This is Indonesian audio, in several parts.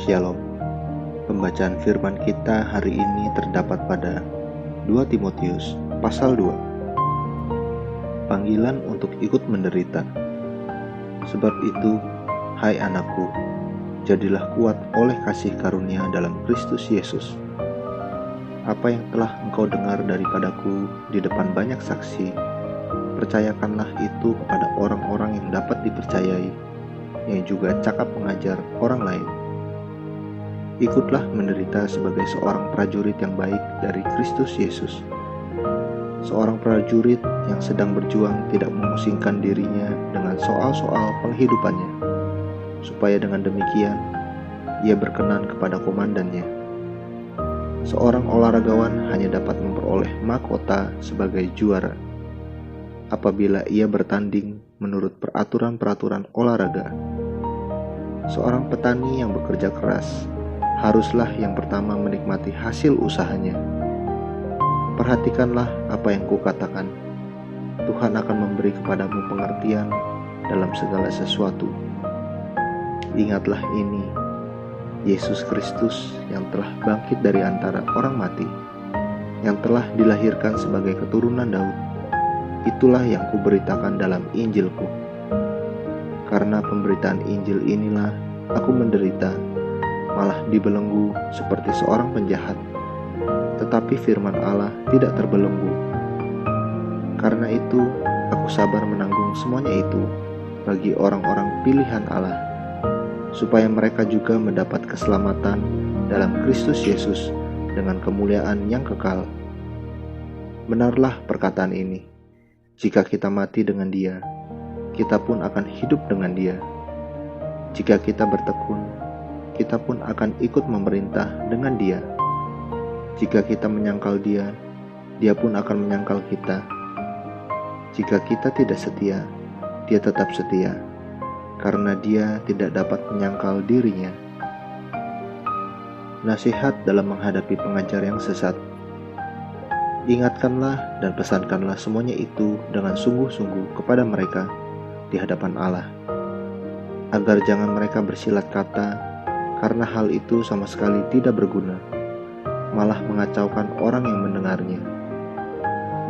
Shalom. Pembacaan firman kita hari ini terdapat pada 2 Timotius pasal 2. Panggilan untuk ikut menderita. Sebab itu, hai anakku, jadilah kuat oleh kasih karunia dalam Kristus Yesus. Apa yang telah engkau dengar daripadaku di depan banyak saksi, percayakanlah itu kepada orang-orang yang dapat dipercayai, yang juga cakap mengajar orang lain. Ikutlah menderita sebagai seorang prajurit yang baik dari Kristus Yesus. Seorang prajurit yang sedang berjuang tidak memusingkan dirinya dengan soal-soal penghidupannya, supaya dengan demikian ia berkenan kepada komandannya. Seorang olahragawan hanya dapat memperoleh mahkota sebagai juara apabila ia bertanding menurut peraturan-peraturan olahraga. Seorang petani yang bekerja keras haruslah yang pertama menikmati hasil usahanya. Perhatikanlah apa yang kukatakan. Tuhan akan memberi kepadamu pengertian dalam segala sesuatu. Ingatlah ini, Yesus Kristus yang telah bangkit dari antara orang mati, yang telah dilahirkan sebagai keturunan Daud, itulah yang kuberitakan dalam Injilku. Karena pemberitaan Injil inilah aku menderita, malah dibelenggu seperti seorang penjahat. Tetapi firman Allah tidak terbelenggu. Karena itu aku sabar menanggung semuanya itu bagi orang-orang pilihan Allah, supaya mereka juga mendapat keselamatan dalam Kristus Yesus dengan kemuliaan yang kekal. Benarlah perkataan ini. Jika kita mati dengan Dia, kita pun akan hidup dengan Dia. Jika kita bertekun, kita pun akan ikut memerintah dengan Dia. Jika kita menyangkal Dia, Dia pun akan menyangkal kita. Jika kita tidak setia, Dia tetap setia, karena Dia tidak dapat menyangkal dirinya. Nasihat dalam menghadapi pengajar yang sesat. Ingatkanlah dan pesankanlah semuanya itu dengan sungguh-sungguh kepada mereka di hadapan Allah, agar jangan mereka bersilat kata, karena hal itu sama sekali tidak berguna, malah mengacaukan orang yang mendengarnya.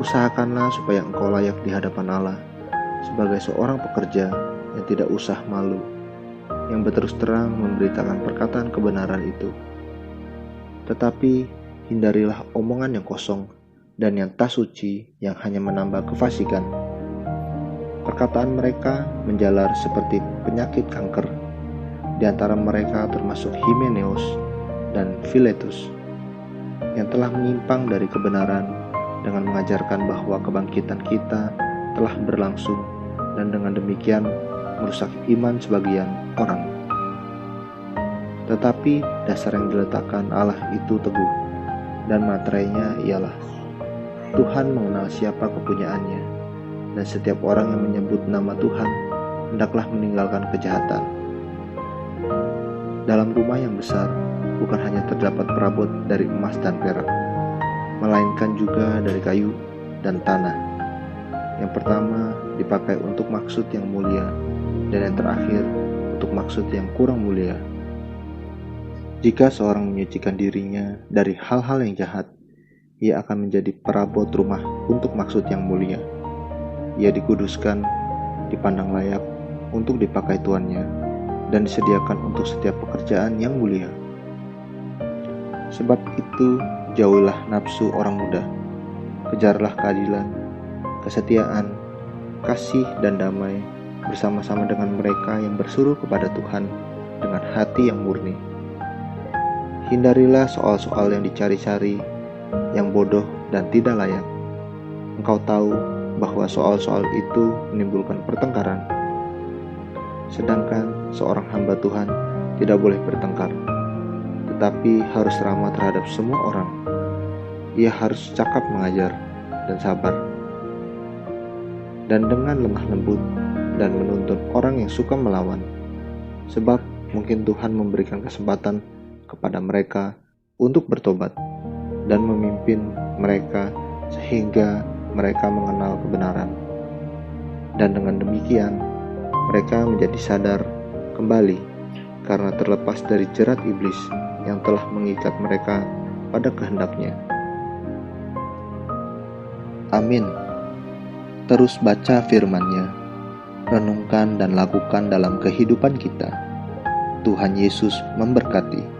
Usahakanlah supaya engkau layak di hadapan Allah sebagai seorang pekerja yang tidak usah malu, yang berterus terang memberitakan perkataan kebenaran itu. Tetapi hindarilah omongan yang kosong dan yang tak suci yang hanya menambah kefasikan. Perkataan mereka menjalar seperti penyakit kanker. Di antara mereka termasuk Himeneus dan Filetus, yang telah menyimpang dari kebenaran dengan mengajarkan bahwa kebangkitan kita telah berlangsung, dan dengan demikian merusak iman sebagian orang. Tetapi dasar yang diletakkan Allah itu teguh, dan materainya ialah Tuhan mengenal siapa kepunyaannya, dan setiap orang yang menyebut nama Tuhan hendaklah meninggalkan kejahatan. Dalam rumah yang besar bukan hanya terdapat perabot dari emas dan perak, melainkan juga dari kayu dan tanah. Yang pertama dipakai untuk maksud yang mulia, dan yang terakhir untuk maksud yang kurang mulia. Jika seorang menyucikan dirinya dari hal-hal yang jahat, ia akan menjadi perabot rumah untuk maksud yang mulia. Ia dikuduskan, dipandang layak untuk dipakai tuannya, dan disediakan untuk setiap pekerjaan yang mulia. Sebab itu, jauhilah nafsu orang muda, kejarlah keadilan, kesetiaan, kasih dan damai bersama-sama dengan mereka yang bersuruh kepada Tuhan dengan hati yang murni. Hindarilah soal-soal yang dicari-cari, yang bodoh dan tidak layak. Engkau tahu bahwa soal-soal itu menimbulkan pertengkaran. Sedangkan seorang hamba Tuhan tidak boleh bertengkar, tetapi harus ramah terhadap semua orang. Ia harus cakap mengajar dan sabar, dan dengan lemah lembut dan menuntun orang yang suka melawan, sebab mungkin Tuhan memberikan kesempatan kepada mereka untuk bertobat dan memimpin mereka sehingga mereka mengenal kebenaran. Dan dengan demikian mereka menjadi sadar kembali karena terlepas dari jerat iblis yang telah mengikat mereka pada kehendaknya. Amin. Terus baca firman-Nya, renungkan dan lakukan dalam kehidupan kita. Tuhan Yesus memberkati.